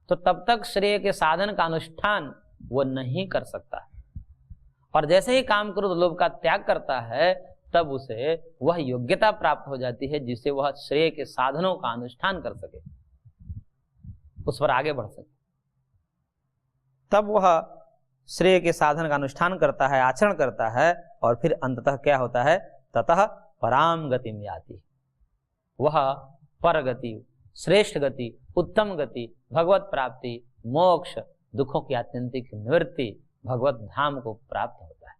तो तब तक श्रेय के साधन का अनुष्ठान वो नहीं कर सकता। और जैसे ही काम क्रोध लोभ का त्याग करता है तब उसे वह योग्यता प्राप्त हो जाती है जिससे वह श्रेय के साधनों का अनुष्ठान कर सके, उस पर आगे बढ़ सके। तब वह श्रेय के साधन का अनुष्ठान करता है, आचरण करता है, और फिर अंततः क्या होता है, ततः पराम गतिम याति, वह पर गति, श्रेष्ठ गति, उत्तम गति, भगवत प्राप्ति, मोक्ष, दुखों की आत्यंतिक निवृत्ति, भगवत धाम को प्राप्त होता है।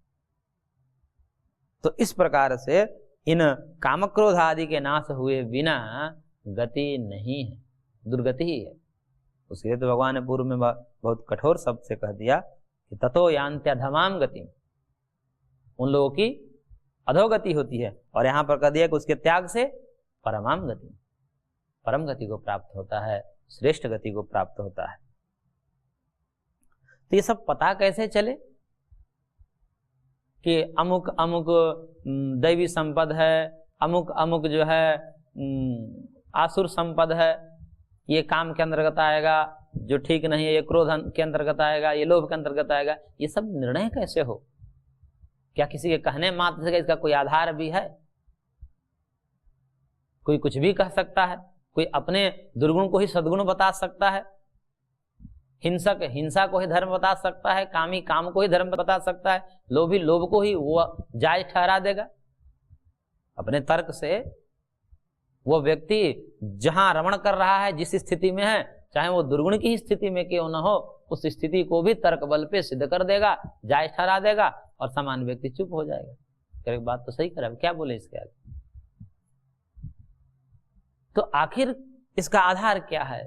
तो इस प्रकार से इन कामक्रोध आदि के नाश हुए बिना गति नहीं है, दुर्गति ही है। उसके लिए तो भगवान ने पूर्व में बहुत कठोर शब्द से कह दिया कि ततो यान्त्यधमाम गति, उन लोगों की अधोगति होती है, और यहां पर कह दिया कि उसके त्याग से परमाम गति, परम गति को प्राप्त होता है, श्रेष्ठ गति को प्राप्त होता है। तो ये सब पता कैसे चले कि अमुक अमुक दैवी संपद है, अमुक अमुक जो है आसुर संपद है, ये काम के अंतर्गत आएगा, जो ठीक नहीं है ये क्रोध के अंतर्गत आएगा, ये लोभ के अंतर्गत आएगा, ये सब निर्णय कैसे हो? क्या किसी के कहने मात्र से इसका कोई आधार भी है? कोई कुछ भी कह सकता है, कोई अपने दुर्गुण को ही सद्गुण बता सकता है, हिंसक हिंसा को ही धर्म बता सकता है, कामी काम को ही धर्म बता सकता है, लोभी लोभ को ही वो जायज ठहरा देगा। अपने तर्क से वो व्यक्ति जहां रमण कर रहा है, जिस स्थिति में है, चाहे वो दुर्गुण की स्थिति में क्यों न हो, उस स्थिति को भी तर्क बल पे सिद्ध कर देगा, जायज ठहरा देगा, और सामान्य व्यक्ति चुप हो जाएगा। एक बात तो सही कर, क्या बोले इसके आगे? तो आखिर इसका आधार क्या है?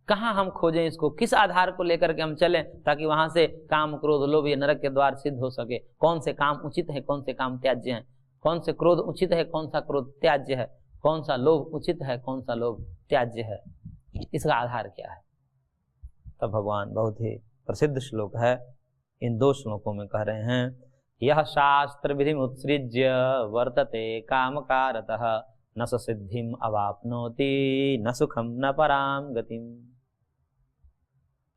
कहां हम खोजें इसको? किस आधार को लेकर के हम चलें ताकि वहां से काम क्रोध लोभ ये नरक के द्वार सिद्ध हो सके? कौन से काम उचित है, कौन से काम त्याज्य हैं, कौन से क्रोध उचित है, कौन सा क्रोध त्याज्य है, कौन सा लोभ उचित है, कौन सा लोभ त्याज्य है? इसका आधार क्या है? तब भगवान बहुत ही प्रसिद्ध श्लोक है, इन 2 श्लोकों में कह रहे हैं, यह शास्त्र विधि उत्सृज्य वर्तते कामकारतः न स सिद्धिम अवाप्नोति न सुखम न पराम गतिम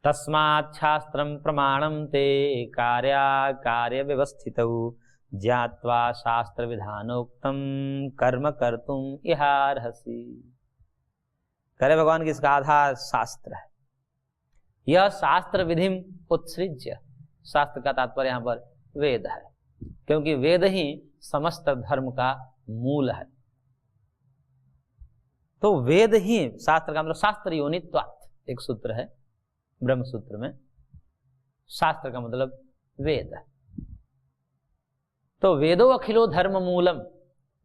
तस्मात् शास्त्रम प्रमाणम ते कार्य व्यवस्थितौ ज्ञात्वा शास्त्र विधानोक्तम कर्म कर्तुम इहार्हसि। करे भगवान की इसका आधार शास्त्र है। यह शास्त्र विधि उत्सृज्य, शास्त्र का तात्पर्य यहाँ पर वेद है, क्योंकि वेद ही समस्त धर्म का मूल है। तो वेद ही शास्त्र का मतलब शास्त्र योनित्वात्, एक सूत्र है ब्रह्म सूत्र में, शास्त्र का मतलब वेद है। तो वेदो अखिलो धर्म मूलम,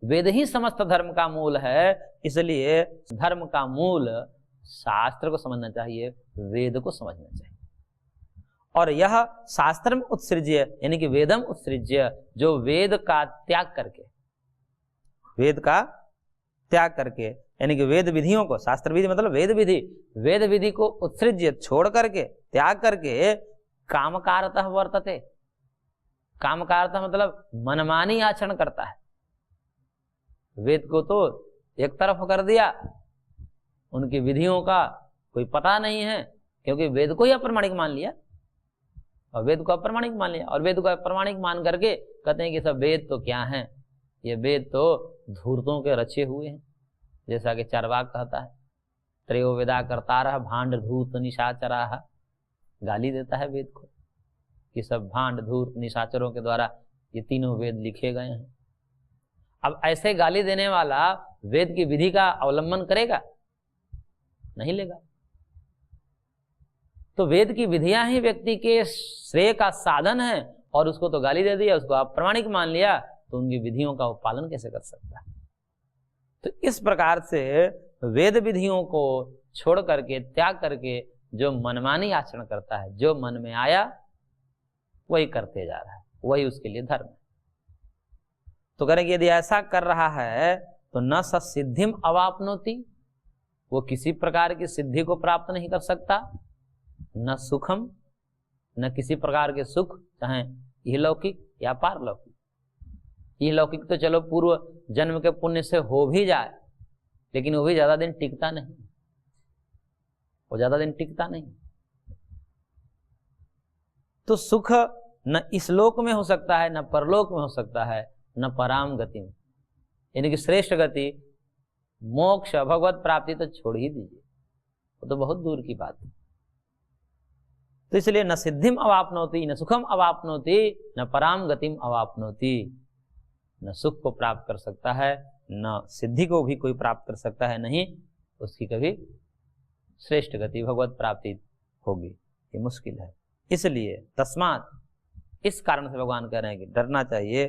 वेद ही समस्त धर्म का मूल है, इसलिए धर्म का मूल शास्त्र को समझना चाहिए, वेद को समझना चाहिए। और यह शास्त्र में उत्सृज्य यानी कि वेदम उत्सृज्य, जो वेद का त्याग करके, वेद का त्याग करके यानी कि वेद विधियों को, शास्त्र विधि मतलब वेद विधि, वेद विधि को उत्सृज्य छोड़ करके, त्याग करके कामकारतः वर्तते, कामकारतः मतलब मनमानी आचरण करता है। वेद को तो एक तरफ कर दिया, उनकी विधियों का कोई पता नहीं है, क्योंकि वेद को ही अप्रमाणिक मान लिया, और वेद को अप्रमाणिक मान लिया, और वेद को अप्रमाणिक मान करके कहते हैं कि सब वेद तो क्या है, ये वेद तो धूर्तों के रचे हुए हैं। जैसा कि चार्वाक कहता है, त्रयो वेदा कर्तारः भांड धूर्त निशाचराः, गाली देता है वेद को कि सब भांड धूर्त निशाचरों के द्वारा ये तीनों वेद लिखे गए हैं। अब ऐसे गाली देने वाला वेद की विधि का अवलंबन करेगा? नहीं लेगा। तो वेद की विधियां ही व्यक्ति के श्रेय का साधन है, और उसको तो गाली दे दिया, उसको अप्रमाणिक मान लिया, तो उनकी विधियों का वो पालन कैसे कर सकता है? तो इस प्रकार से वेद विधियों को छोड़ करके, त्याग करके जो मनमानी आचरण करता है, जो मन में आया वही करते जा रहा है, वही उसके लिए धर्म है। तो करेंगे यदि ऐसा कर रहा है तो न स सिद्धिम अवाप्नोति, वो किसी प्रकार की सिद्धि को प्राप्त नहीं कर सकता, न सुखम, न किसी प्रकार के सुख, चाहे इहलौकिक या पारलौकिक। इहलौकिक तो चलो पूर्व जन्म के पुण्य से हो भी जाए, लेकिन वो भी ज्यादा दिन टिकता नहीं, वो ज्यादा दिन टिकता नहीं। तो सुख न इस लोक में हो सकता है, न परलोक में हो सकता है, न पराम गति में, यानी कि श्रेष्ठ गति मोक्ष भगवत प्राप्ति तो छोड़ ही दीजिए, वो तो बहुत दूर की बात है। तो इसलिए न सिद्धिम अवाप्नोति न सुखम अवाप्नोति न पराम गतिम अवाप्नोति, न सुख को प्राप्त कर सकता है, न सिद्धि को भी कोई प्राप्त कर सकता है, नहीं उसकी कभी श्रेष्ठ गति भगवत प्राप्ति होगी, ये मुश्किल है। इसलिए तस्मात्, इस कारण से भगवान कह रहे हैं कि डरना चाहिए।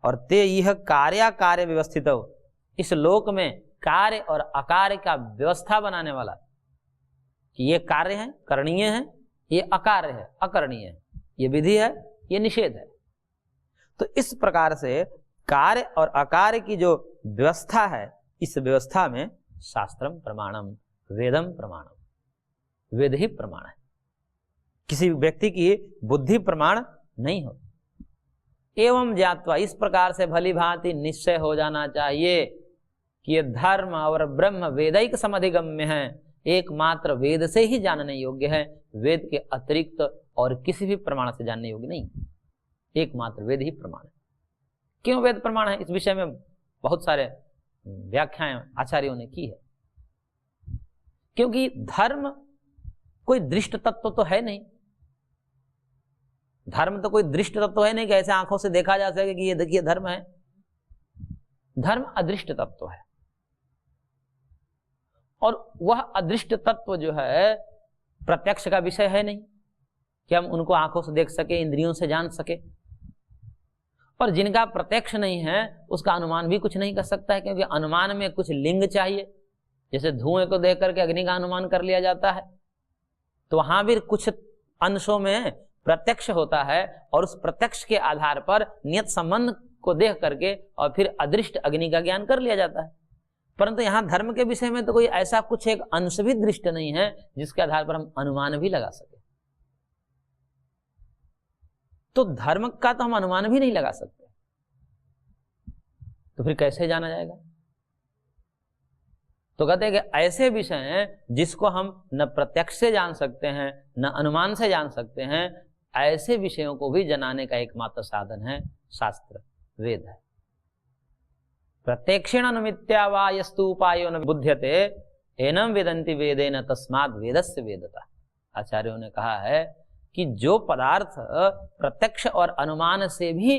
और ते यह कार्य व्यवस्थित हो, इस लोक में कार्य और अकार्य का व्यवस्था बनाने वाला, कि ये कार्य है करणीय है, ये अकार्य है अकरणीय है, ये विधि है ये निषेध है। तो इस प्रकार से कार्य और अकार्य की जो व्यवस्था है, इस व्यवस्था में शास्त्रम प्रमाणम, वेदम प्रमाणम, वेद ही प्रमाण है, किसी व्यक्ति की बुद्धि प्रमाण नहीं हो। एवं ज्ञात्वा, इस प्रकार से भली भांति निश्चय हो जाना चाहिए कि ये धर्म और ब्रह्म वेदिक समधिगम्य है, एकमात्र वेद से ही जानने योग्य है, वेद के अतिरिक्त और किसी भी प्रमाण से जानने योग्य नहीं, एकमात्र वेद ही प्रमाण है। क्यों वेद प्रमाण है, इस विषय में बहुत सारे व्याख्याएं आचार्यों ने की है। क्योंकि धर्म कोई दृष्ट तत्व तो है नहीं, धर्म तो कोई दृष्ट तत्व है नहीं कि ऐसे आंखों से देखा जा सके कि ये देखिए धर्म है। धर्म अदृष्ट तत्व है, और वह अदृष्ट तत्व जो है प्रत्यक्ष का विषय है नहीं कि हम उनको आंखों से देख सके, इंद्रियों से जान सके। और जिनका प्रत्यक्ष नहीं है उसका अनुमान भी कुछ नहीं कर सकता है, क्योंकि अनुमान में कुछ लिंग चाहिए। जैसे धुएं को देख करके अग्नि का अनुमान कर लिया जाता है, तो वहां भी कुछ अंशों में प्रत्यक्ष होता है, और उस प्रत्यक्ष के आधार पर नियत संबंध को देख करके और फिर अदृष्ट अग्नि का ज्ञान कर लिया जाता है। परंतु यहाँ धर्म के विषय में तो कोई ऐसा कुछ एक अंश भी दृष्ट नहीं है जिसके आधार पर हम अनुमान भी लगा सके। तो धर्म का तो हम अनुमान भी नहीं लगा सकते, तो फिर कैसे जाना जाएगा? तो कहते हैं कि ऐसे विषय हैं जिसको हम न प्रत्यक्ष से जान सकते हैं न अनुमान से जान सकते हैं, ऐसे विषयों को भी जनाने का एकमात्र साधन है शास्त्र, वेद है। प्रत्यक्षेण अनुमित्या वा यस्तु उपायो न बुध्यते एनम वेदन्ति वेदेन तस्माद् वेदस्य वेदता। आचार्यों ने कहा है कि जो पदार्थ प्रत्यक्ष और अनुमान से भी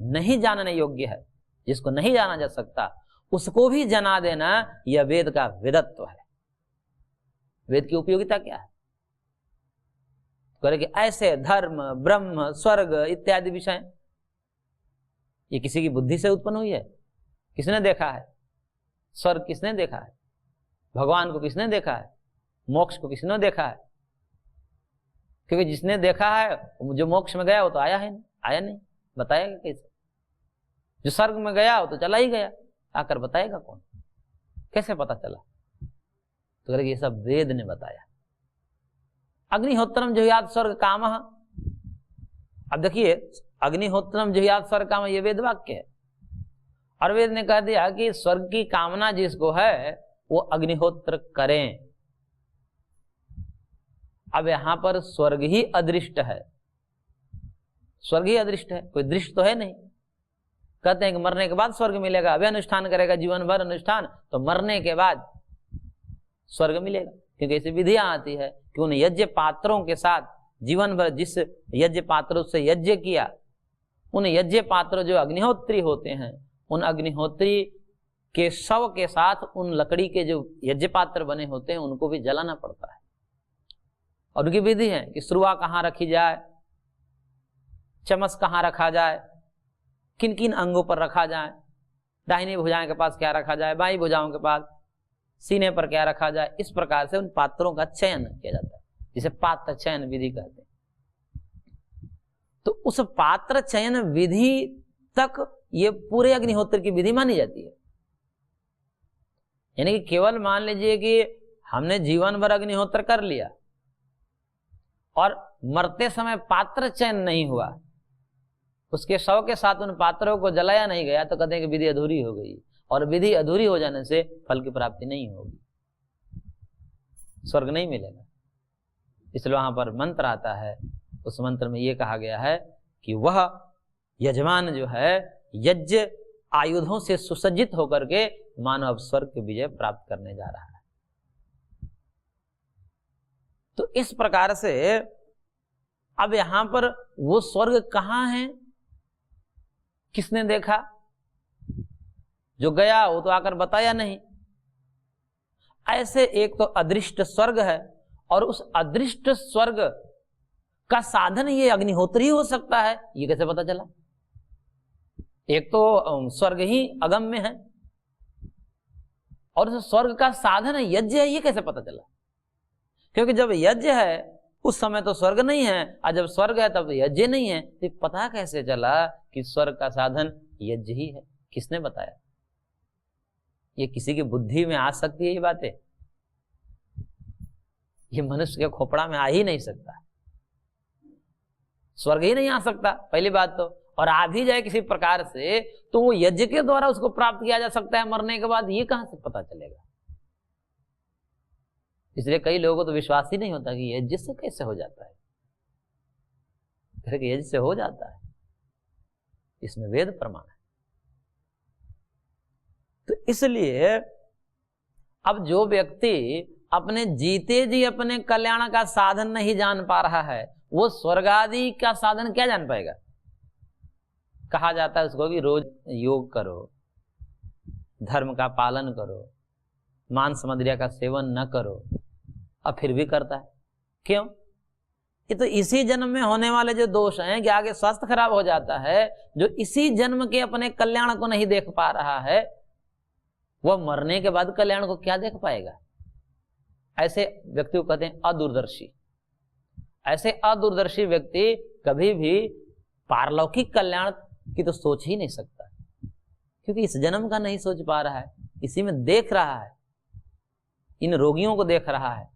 नहीं जानने योग्य है, जिसको नहीं जाना जा सकता, उसको भी जना देना यह वेद का वेदत्व है। वेद की उपयोगिता क्या है? कि ऐसे धर्म ब्रह्म स्वर्ग इत्यादि विषय ये किसी की बुद्धि से उत्पन्न हुई है? किसने देखा है? स्वर्ग किसने देखा है? भगवान को किसने देखा है? मोक्ष को किसने देखा है? क्योंकि जिसने देखा है जो मोक्ष में गया वो तो आया नहीं, बताएगा कैसे? जो स्वर्ग में गया वो तो चला ही गया, आकर बताएगा कौन? कैसे पता चला? तो ये सब वेद ने बताया। अग्निहोत्रम जुह्यात् स्वर्ग कामः। अब देखिए, अग्निहोत्रम जुह्यात् स्वर्ग कामः ये वेद वाक्य है, और वेद ने कह दिया कि स्वर्ग की कामना जिसको है वो अग्निहोत्र करें। अब यहां पर स्वर्ग ही अदृष्ट है, स्वर्ग ही अदृष्ट है, कोई दृष्ट तो है नहीं। कहते हैं कि मरने के बाद स्वर्ग मिलेगा, अभी अनुष्ठान करेगा जीवन भर अनुष्ठान, तो मरने के बाद स्वर्ग मिलेगा। क्योंकि ऐसी विधियां आती है कि उन यज्ञ पात्रों के साथ जीवन भर जिस यज्ञ पात्रों से यज्ञ किया, उन यज्ञ पात्र जो अग्निहोत्री होते हैं, उन अग्निहोत्री के शव के साथ उन लकड़ी के जो यज्ञ पात्र बने होते हैं उनको भी जलाना पड़ता है। और उनकी विधि है कि सुरवा कहाँ रखी जाए, चमच कहाँ रखा जाए, किन किन अंगों पर रखा जाए, दाहिनी भुजाओं के पास क्या रखा जाए, बाईं भुजाओं के पास सीने पर क्या रखा जाए। इस प्रकार से उन पात्रों का चयन किया जाता है, जिसे पात्र चयन विधि कहते हैं। तो उस पात्र चयन विधि तक ये पूरे अग्निहोत्र की विधि मानी जाती है। यानी कि केवल मान लीजिए कि हमने जीवन भर अग्निहोत्र कर लिया और मरते समय पात्र चयन नहीं हुआ, उसके शव के साथ उन पात्रों को जलाया नहीं गया, तो कहते हैं कि विधि अधूरी हो गई, और विधि अधूरी हो जाने से फल की प्राप्ति नहीं होगी। स्वर्ग नहीं मिलेगा। इसलिए वहां पर मंत्र आता है, उस मंत्र में ये कहा गया है कि वह यजमान जो है यज्ञ आयुधों से सुसज्जित होकर के मानव स्वर्ग की विजय प्राप्त करने जा रहा है। तो इस प्रकार से अब यहां पर वो स्वर्ग कहां है, किसने देखा? जो गया वो तो आकर बताया नहीं। ऐसे एक तो अदृष्ट स्वर्ग है, और उस अदृष्ट स्वर्ग का साधन ये अग्निहोत्री हो सकता है, ये कैसे पता चला? एक तो स्वर्ग ही अगम्य है, और उस स्वर्ग का साधन है यज्ञ है, ये कैसे पता चला? क्योंकि जब यज्ञ है उस समय तो स्वर्ग नहीं है, और जब स्वर्ग है तब यज्ञ नहीं है। तो पता कैसे चला कि स्वर्ग का साधन यज्ञ ही है? किसने बताया? ये किसी की बुद्धि में आ सकती है ये बातें? ये मनुष्य के खोपड़ा में आ ही नहीं सकता, स्वर्ग ही नहीं आ सकता पहली बात तो। और आ भी जाए किसी प्रकार से तो वो यज्ञ के द्वारा उसको प्राप्त किया जा सकता है मरने के बाद, ये कहां से पता चलेगा? इसलिए कई लोगों को तो विश्वास ही नहीं होता कि यज्ञ से कैसे हो जाता है। यज्ञ से हो जाता है, इसमें वेद प्रमाण है। तो इसलिए अब जो व्यक्ति अपने जीते जी अपने कल्याण का साधन नहीं जान पा रहा है, वो स्वर्ग आदि का साधन क्या जान पाएगा? कहा जाता है उसको कि रोज योग करो, धर्म का पालन करो, मांस मदिरा का सेवन न करो, अब फिर भी करता है। क्यों? ये तो इसी जन्म में होने वाले जो दोष हैं कि आगे स्वास्थ्य खराब हो जाता है, जो इसी जन्म के अपने कल्याण को नहीं देख पा रहा है, वह मरने के बाद कल्याण को क्या देख पाएगा? ऐसे व्यक्ति को कहते हैं अदूरदर्शी। ऐसे अदूरदर्शी व्यक्ति कभी भी पारलौकिक कल्याण की तो सोच ही नहीं सकता, क्योंकि इस जन्म का नहीं सोच पा रहा है, इसी में देख रहा है, इन रोगियों को देख रहा है।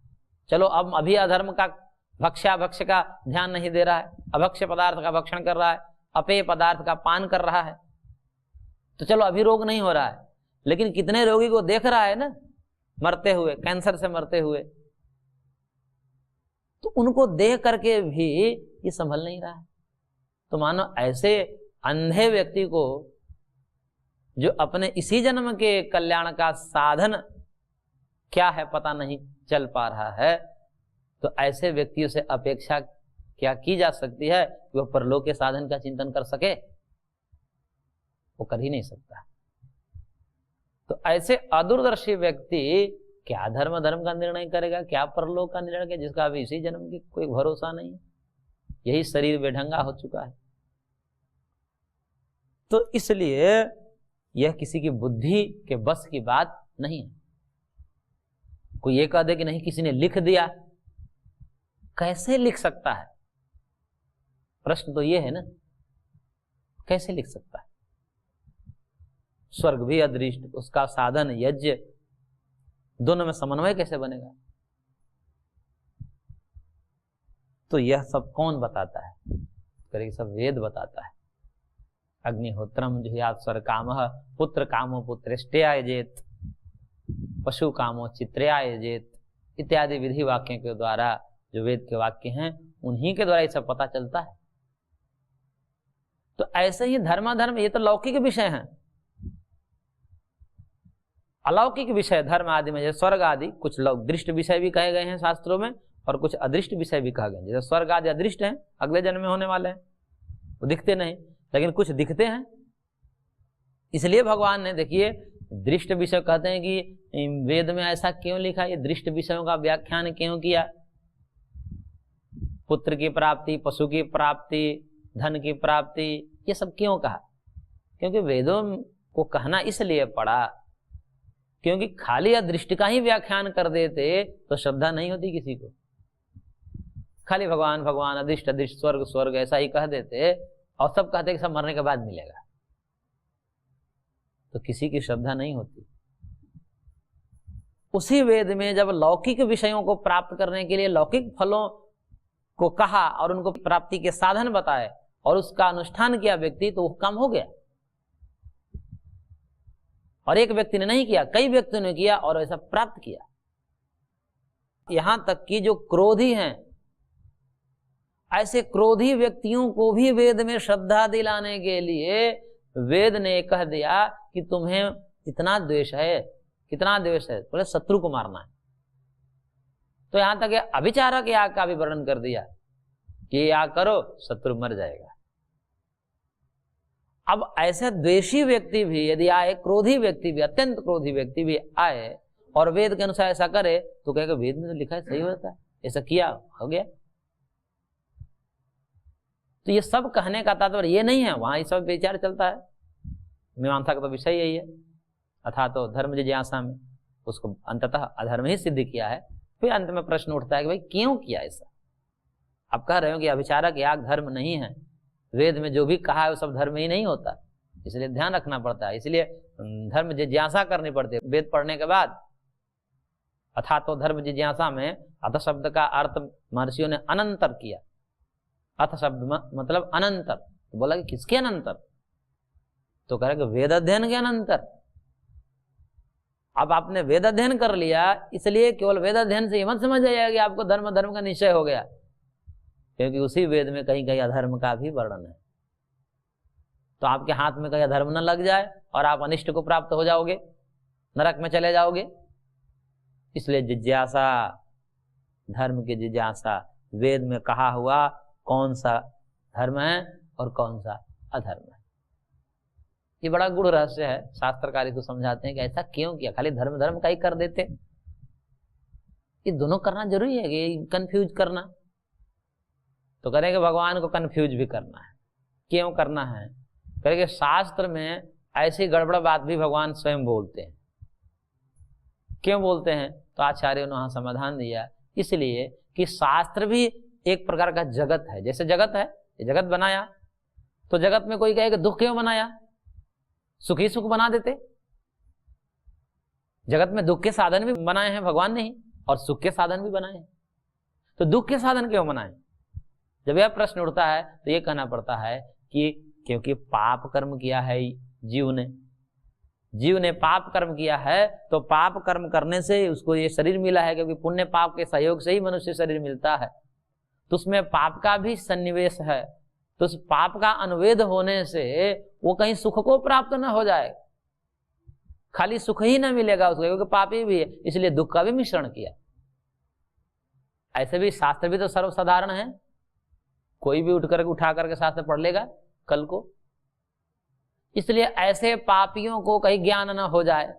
चलो अब अभी अधर्म का भक्ष्य का ध्यान नहीं दे रहा है, अभक्ष्य पदार्थ का भक्षण कर रहा है, अपेय पदार्थ का पान कर रहा है, तो चलो अभी रोग नहीं हो रहा है। लेकिन कितने रोगी को देख रहा है ना मरते हुए, कैंसर से मरते हुए, तो उनको देख करके भी ये संभल नहीं रहा है। तो मानो ऐसे अंधे व्यक्ति को जो अपने इसी जन्म के कल्याण का साधन क्या है पता नहीं चल पा रहा है, तो ऐसे व्यक्तियों से अपेक्षा क्या की जा सकती है कि वह परलोक के साधन का चिंतन कर सके? वो कर ही नहीं सकता। तो ऐसे अदूरदर्शी व्यक्ति क्या धर्म का निर्णय करेगा, क्या परलोक का निर्णय करेगा, जिसका अभी इसी जन्म की कोई भरोसा नहीं है। यही शरीर बेढंगा हो चुका है। तो इसलिए यह किसी की बुद्धि के बस की बात नहीं है। कोई ये कह दे कि नहीं किसी ने लिख दिया, कैसे लिख सकता है? प्रश्न तो ये है ना, कैसे लिख सकता है? स्वर्ग भी अदृष्ट, उसका साधन यज्ञ, दोनों में समन्वय कैसे बनेगा? तो यह सब कौन बताता है? करीब सब वेद बताता है। अग्निहोत्रम जुहुयात् स्वर्ग कामः, पुत्र कामो पुत्रेष्ट्यायजेत, पशु कामो चित्रयायजेत इत्यादि विधि वाक्यों के द्वारा, जो वेद के वाक्य हैं उन्हीं के द्वारा ये सब पता चलता है। तो ऐसे ही धर्माधर्म, ये तो लौकिक विषय हैं। अलौकिक विषय धर्म आदि में जैसे स्वर्ग आदि कुछ दृष्ट विषय भी कहे गए हैं शास्त्रों में, और कुछ अदृष्ट विषय भी कहा गया। जैसे स्वर्ग आदि अदृष्ट हैं, अगले जन्म में होने वाले हैं, वो दिखते नहीं, लेकिन कुछ दिखते हैं। इसलिए भगवान ने, देखिए, दृष्ट विषय कहते हैं कि वेद में ऐसा क्यों लिखा, ये दृष्ट विषयों का व्याख्यान क्यों किया? पुत्र की प्राप्ति, पशु की प्राप्ति, धन की प्राप्ति, ये सब क्यों कहा? क्योंकि वेदों को कहना इसलिए पड़ा क्योंकि खाली अदृष्ट का ही व्याख्यान कर देते तो श्रद्धा नहीं होती किसी को। खाली भगवान भगवान, अदृष्ट अदृष्ट, स्वर्ग स्वर्ग ऐसा ही कह देते और सब कहते कि सब मरने के बाद मिलेगा, तो किसी की श्रद्धा नहीं होती। उसी वेद में जब लौकिक विषयों को प्राप्त करने के लिए लौकिक फलों को कहा और उनको प्राप्ति के साधन बताए और उसका अनुष्ठान किया व्यक्ति, तो वो काम हो गया। और एक व्यक्ति ने नहीं किया, कई व्यक्तियों ने किया और ऐसा प्राप्त किया। यहां तक कि जो क्रोधी हैं, ऐसे क्रोधी व्यक्तियों को भी वेद में श्रद्धा दिलाने के लिए वेद ने कह दिया कि तुम्हें इतना द्वेष है। कितना द्वेष है? बोले शत्रु को मारना है। तो यहां तक अभिचारक याग का भी वर्णन कर दिया कि याग करो, शत्रु मर जाएगा। अब ऐसे द्वेषी व्यक्ति भी यदि आए, क्रोधी व्यक्ति भी, अत्यंत क्रोधी व्यक्ति भी आए और वेद के अनुसार ऐसा करे, तो कहेगा वेद में तो लिखा है, सही होता है, ऐसा किया हो गया। तो ये सब कहने का तात्पर्य ये नहीं है, वहां ये सब विचार चलता है। मीमांसा का तो विषय यही है, अथा तो धर्म जिज्ञासा में उसको अंततः अधर्म ही सिद्ध किया है। फिर अंत में प्रश्न उठता है कि भाई क्यों किया ऐसा? आप कह रहे हो कि अभिचारक याग धर्म नहीं है, वेद में जो भी कहा है वो सब धर्म ही नहीं होता, इसलिए ध्यान रखना पड़ता है, इसलिए धर्म जिज्ञासा करनी पड़ती है। वेद पढ़ने के बाद अथा तो धर्म जिज्ञासा में अथ शब्द का अर्थ महर्षियों ने अनंतर किया। अथ शब्द मतलब अनंतर, तो बोला कि किसके अनंतर? तो कह रहे कि वेद अध्ययन के अनंतर। अब आपने वेद अध्ययन कर लिया, इसलिए केवल वेद अध्ययन से ये मत समझ आइएगा कि आपको धर्म का निश्चय हो गया, क्योंकि उसी वेद में कहीं कहीं अधर्म का भी वर्णन है। तो आपके हाथ में कहीं अधर्म न लग जाए और आप अनिष्ट को प्राप्त हो जाओगे, नरक में चले जाओगे। इसलिए जिज्ञासा, धर्म की जिज्ञासा, वेद में कहा हुआ कौन सा धर्म है और कौन सा अधर्म है। ये बड़ा गूढ़ रहस्य है, शास्त्रकार इसको समझाते हैं कि ऐसा क्यों किया, खाली धर्म का ही कर देते। ये दोनों करना जरूरी है कि कंफ्यूज करना? तो करेंगे भगवान को कंफ्यूज भी करना है। क्यों करना है? करेंगे शास्त्र में ऐसी गड़बड़ बात भी भगवान स्वयं बोलते हैं। क्यों बोलते हैं? तो आचार्यों ने वहां समाधान दिया, इसलिए कि शास्त्र भी एक प्रकार का जगत है। जैसे जगत है, ये जगत बनाया, तो जगत में कोई कहे कि दुख क्यों बनाया, सुख ही सुख बना देते। जगत में दुख के साधन भी बनाए हैं भगवान ने ही, और सुख के साधन भी बनाए हैं, तो दुख के साधन क्यों बनाए? जब यह प्रश्न उठता है तो यह कहना पड़ता है कि क्योंकि पाप कर्म किया है जीव ने पाप कर्म किया है, तो पाप कर्म करने से उसको ये शरीर मिला है, क्योंकि पुण्य पाप के सहयोग से ही मनुष्य शरीर मिलता है। तो उसमें पाप का भी सन्निवेश है, तो उस पाप का अनुवेद होने से वो कहीं सुख को प्राप्त न हो जाए, खाली सुख ही न मिलेगा उसको, क्योंकि पापी भी है, इसलिए दुख का भी मिश्रण किया। ऐसे भी शास्त्र भी तो सर्वसाधारण है, कोई भी उठा करके शास्त्र पढ़ लेगा कल को। इसलिए ऐसे पापियों को कहीं ज्ञान न हो जाए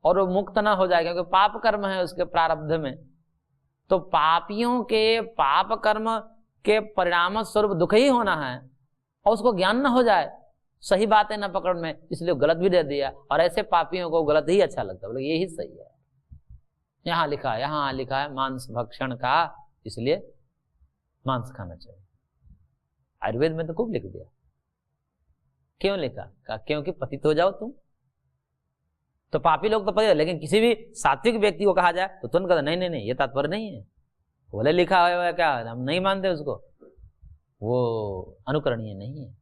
और वो मुक्त न हो जाए, क्योंकि पाप कर्म है उसके प्रारब्ध में, तो पापियों के पाप कर्म के परिणाम स्वरूप दुख ही होना है, और उसको ज्ञान न हो जाए, सही बातें न पकड़ में, इसलिए गलत भी दे दिया। और ऐसे पापियों को गलत ही अच्छा लगता है, बोले यही सही है, यहाँ लिखा है मांस भक्षण का, इसलिए मांस खाना चाहिए। आयुर्वेद में तो खूब लिख दिया। क्यों लिखा? कहा क्योंकि पतित हो जाओ तुम। तो पापी लोग तो पतित, लेकिन किसी भी सात्विक व्यक्ति को कहा जाए तो तुरंत कहता नहीं, ये तात्पर्य नहीं है, बोले लिखा हुआ है क्या, हम नहीं मानते उसको, वो अनुकरणीय नहीं है।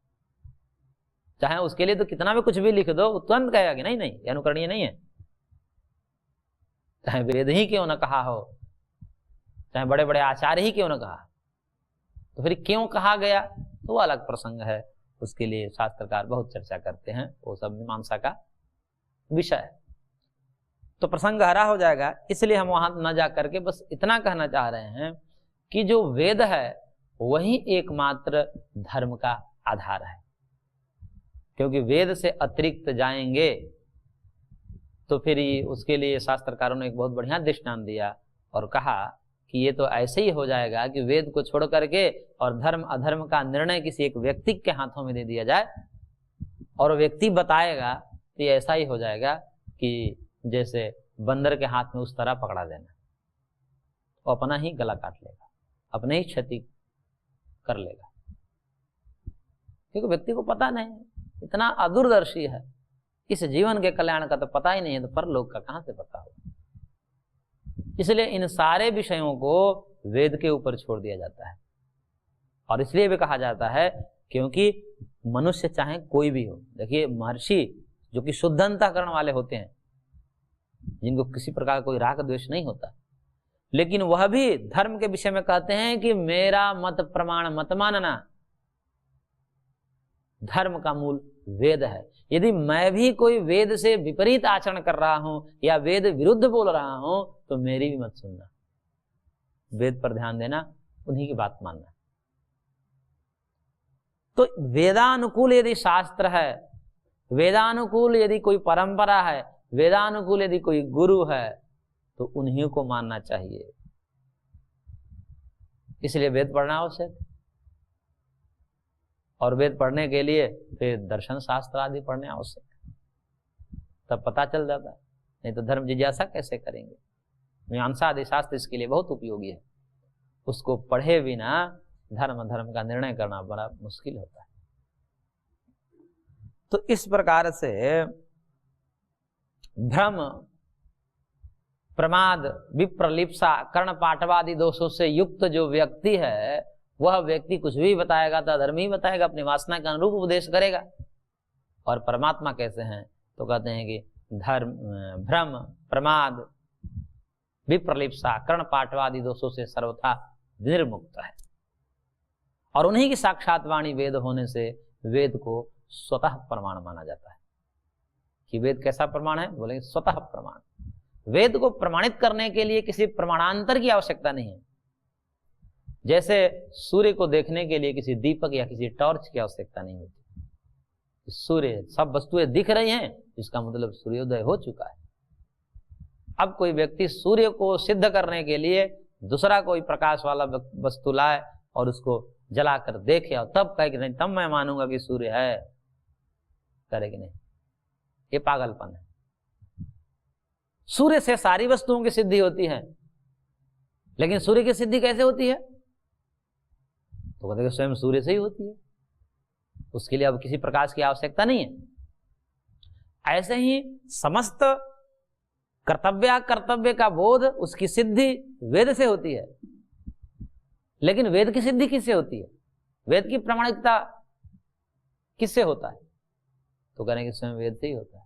चाहे उसके लिए तो कितना भी कुछ भी लिख दो, वो तुरंत कहेगा कि नहीं ये अनुकरणीय नहीं है, चाहे वेद ही क्यों न कहा हो, चाहे बड़े बड़े आचार्य ही क्यों न कहा। तो फिर क्यों कहा गया, तो वो अलग प्रसंग है, उसके लिए शास्त्रकार बहुत चर्चा करते हैं, वो सब मीमांसा का विषय है। तो प्रसंग हरा हो जाएगा, इसलिए हम वहां न जा करके बस इतना कहना चाह रहे हैं कि जो वेद है वही एकमात्र धर्म का आधार है, क्योंकि वेद से अतिरिक्त जाएंगे तो फिर उसके लिए शास्त्रकारों ने एक बहुत बढ़िया दृष्टांत दिया और कहा कि ये तो ऐसे ही हो जाएगा कि वेद को छोड़ करके और धर्म अधर्म का निर्णय किसी एक व्यक्ति के हाथों में दे दिया जाए, और व्यक्ति बताएगा, तो ये ऐसा ही हो जाएगा कि जैसे बंदर के हाथ में उस तरह पकड़ा देना, वो अपना ही गला काट लेगा, अपने ही क्षति कर लेगा, क्योंकि व्यक्ति को पता नहीं, इतना अदूरदर्शी है, इस जीवन के कल्याण का तो पता ही नहीं है, तो परलोक का कहां से पता होगा। इसलिए इन सारे विषयों को वेद के ऊपर छोड़ दिया जाता है, और इसलिए भी कहा जाता है क्योंकि मनुष्य चाहे कोई भी हो, देखिए महर्षि जो कि शुद्ध अंतःकरण वाले होते हैं, जिनको किसी प्रकार कोई राग द्वेष नहीं होता, लेकिन वह भी धर्म के विषय में कहते हैं कि मेरा मत प्रमाण मत मानना। धर्म का मूल वेद है। यदि मैं भी कोई वेद से विपरीत आचरण कर रहा हूं या वेद विरुद्ध बोल रहा हूं तो मेरी भी मत सुनना, वेद पर ध्यान देना, उन्हीं की बात मानना। तो वेदानुकूल यदि शास्त्र है, वेदानुकूल यदि कोई परंपरा है, वेदानुकूल यदि कोई गुरु है, तो उन्हीं को मानना चाहिए। इसलिए वेद पढ़ना आवश्यक। और वेद पढ़ने के लिए फिर दर्शन शास्त्र आदि पढ़ने आवश्यक, तब पता चल जाता है। नहीं तो धर्म जिज्ञासा कैसे करेंगे। मीमांसा आदि शास्त्र इसके लिए बहुत उपयोगी है। उसको पढ़े बिना धर्म का निर्णय करना बड़ा मुश्किल होता है। तो इस प्रकार से भ्रम, प्रमाद, विप्रलिप्सा, कर्ण पाठवादि दोषों से युक्त जो व्यक्ति है, वह व्यक्ति कुछ भी बताएगा तो अधर्म ही बताएगा, अपनी वासना के अनुरूप उपदेश करेगा। और परमात्मा कैसे हैं तो कहते हैं कि धर्म, भ्रम, प्रमाद, विप्रलिप्सा, कर्ण पाठवादि दोषों से सर्वथा निर्मुक्त है। और उन्हीं की साक्षात वाणी वेद होने से वेद को स्वतः प्रमाण माना जाता है। कि वेद कैसा प्रमाण है, बोलेंगे स्वतः प्रमाण। वेद को प्रमाणित करने के लिए किसी प्रमाणांतर की आवश्यकता नहीं है। जैसे सूर्य को देखने के लिए किसी दीपक या किसी टॉर्च की आवश्यकता नहीं होती। सूर्य, सब वस्तुएं दिख रही हैं, इसका मतलब सूर्योदय हो चुका है। अब कोई व्यक्ति सूर्य को सिद्ध करने के लिए दूसरा कोई प्रकाश वाला वस्तु लाए और उसको जलाकर देखे और तब कहे कि नहीं, तब मैं मानूंगा कि सूर्य है, करे कि नहीं, ये पागलपन है। सूर्य से सारी वस्तुओं की सिद्धि होती है, लेकिन सूर्य की सिद्धि कैसे होती है तो कहते हैं स्वयं सूर्य से ही होती है, उसके लिए अब किसी प्रकाश की आवश्यकता नहीं है। ऐसे ही समस्त कर्तव्य का बोध, उसकी सिद्धि वेद से होती है। लेकिन वेद की सिद्धि किससे होती है, वेद की प्रामाणिकता किससे होता है तो कहने कि स्वयं वेद से ही होता है।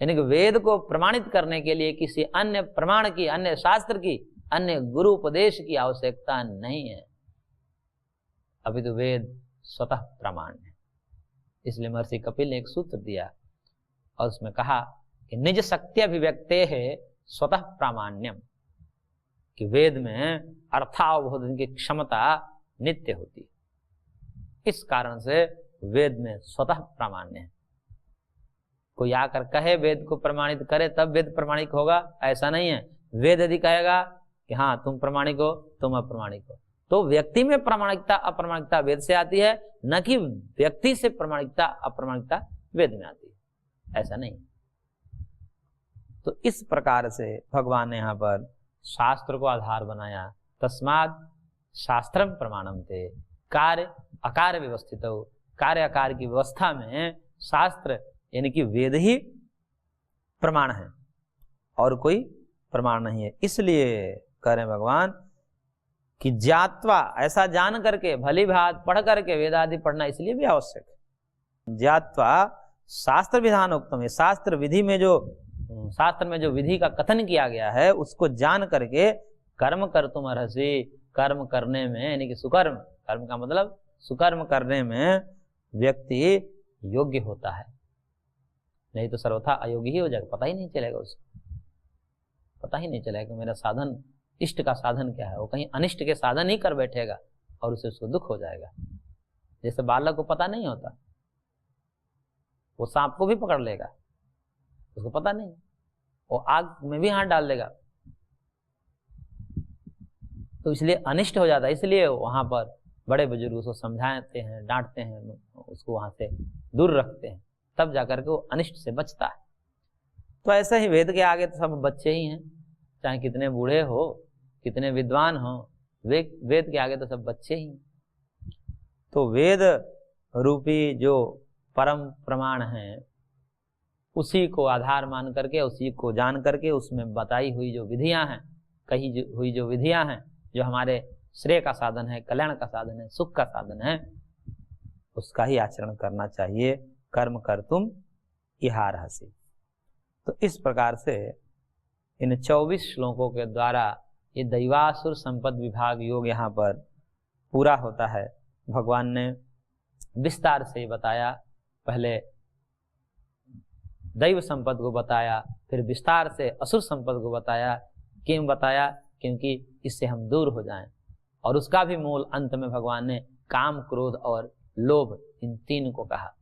यानी कि वेद को प्रमाणित करने के लिए किसी अन्य प्रमाण की, अन्य शास्त्र की, अन्य गुरु उपदेश की आवश्यकता नहीं है। अभी तो वेद स्वतः प्रमाण है। इसलिए महर्षि कपिल ने एक सूत्र दिया और उसमें कहा कि निज शक्त्यभिव्यक्ते है स्वतः प्रामाण्यम, कि वेद में अर्थावबोधन की क्षमता नित्य होती है। इस कारण से वेद में स्वतः प्रामाण्य है। कोई आकर कहे वेद को प्रमाणित करे तब वेद प्रमाणिक होगा, ऐसा नहीं है। वेद यदि कहेगा कि हाँ तुम प्रमाणिक हो, तुम अप्रमाणिक हो, तो व्यक्ति में प्रामाणिकता अप्रमाणिकता वेद से आती है, न कि व्यक्ति से प्रामाणिकता अप्रमाणिकता वेद में आती है, ऐसा नहीं। तो इस प्रकार से भगवान ने यहाँ पर शास्त्र को आधार बनाया। तस्माद शास्त्रम प्रमाणम थे, कार्य अकार्य व्यवस्थित हो, कार्य अकार्य की व्यवस्था में शास्त्र यानी कि वेद ही प्रमाण है और कोई प्रमाण नहीं है। इसलिए कह रहे भगवान कि ज्ञात्वा, ऐसा जान करके, भली भांति पढ़ करके वेद आदि पढ़ना इसलिए भी आवश्यक है। ज्ञात्वा शास्त्र विधान उत्तम है, शास्त्र विधि में जो, शास्त्र में जो विधि का कथन किया गया है उसको जान करके कर्म कर तुम अर्हसि, कर्म करने में यानी कि सुकर्म, कर्म का मतलब सुकर्म करने में व्यक्ति योग्य होता है। नहीं तो सर्वथा अयोग्य ही हो जाएगा, पता ही नहीं चलेगा उसको, पता ही नहीं चलेगा कि मेरा साधन, इष्ट का साधन क्या है। वो कहीं अनिष्ट के साधन ही कर बैठेगा और उसे उसको दुख हो जाएगा। जैसे बालक को पता नहीं होता, वो सांप को भी पकड़ लेगा, उसको पता नहीं, वो आग में भी हाथ डाल देगा, तो इसलिए अनिष्ट हो जाता है। इसलिए वहां पर बड़े बुजुर्ग उसको समझाते हैं, डांटते हैं, उसको वहां से दूर रखते हैं, तब जाकर के वो अनिष्ट से बचता है। तो ऐसा ही वेद के आगे तो सब बच्चे ही हैं, चाहे कितने बूढ़े हो, कितने विद्वान हो, वेद के आगे तो सब बच्चे ही। तो वेद रूपी जो परम प्रमाण है उसी को आधार मान करके, उसी को जान करके, उसमें बताई हुई जो विधियां हैं, कही हुई जो विधियां हैं, जो हमारे श्रेय का साधन है, कल्याण का साधन है, सुख का साधन है, उसका ही आचरण करना चाहिए। कर्म कर तुम इहारहसि। तो इस प्रकार से इन 24 श्लोकों के द्वारा ये दैवासुर संपद विभाग योग यहाँ पर पूरा होता है। भगवान ने विस्तार से बताया, पहले दैव संपद को बताया, फिर विस्तार से असुर संपद को बताया। क्यों बताया? क्योंकि इससे हम दूर हो जाएं। और उसका भी मूल अंत में भगवान ने काम, क्रोध और लोभ, इन तीन को कहा।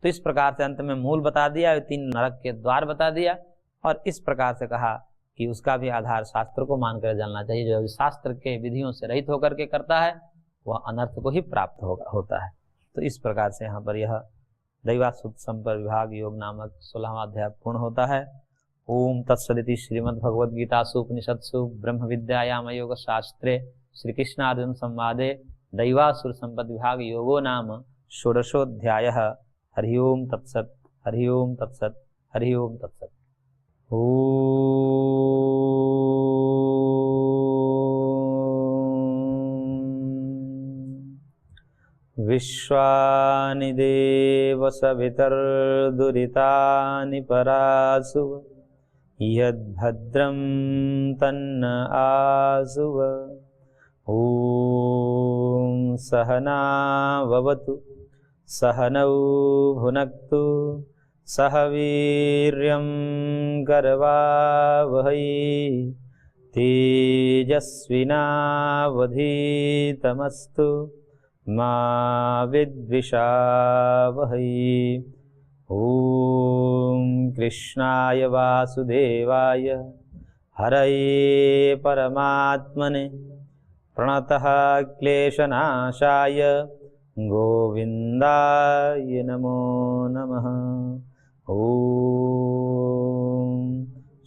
तो इस प्रकार से अंत में मूल बता दिया, तीन नरक के द्वार बता दिया, और इस प्रकार से कहा कि उसका भी आधार शास्त्र को मानकर चलना चाहिए। जो शास्त्र के विधियों से रहित होकर के करता है वह अनर्थ को ही प्राप्त होता है। तो इस प्रकार से यहाँ पर यह दैवासुर संपद विभाग योग नामक 16वां अध्याय पूर्ण होता है। ओम तत्सदिति श्रीमद्भगवद्गीतासु उपनिषत्सु ब्रह्म विद्यायाम योग शास्त्रे श्री कृष्णार्जुन संवादे दैवासुर संपद विभाग योगो नाम षोडशोऽध्यायः। हरि ओम तत्सत्, हरि ओम तत्सत्, हरि ओम तत्सत्। विश्वानि देव सवितर्दुरितानि परासुव यद्भद्रं तन्न आसुव। ॐ सहना भवतु सहनौ भुनक्तु सह वीर्यं करवावहै तेजस्विनावधीतमस्तु मा विद्विषावहै। ॐ कृष्णाय वासुदेवाय हरये परमात्मने प्रणतः क्लेशनाशाय गोविन्दाय नमो नमः। ॐ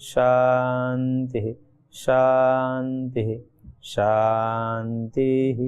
शान्तिः शान्तिः शान्तिः।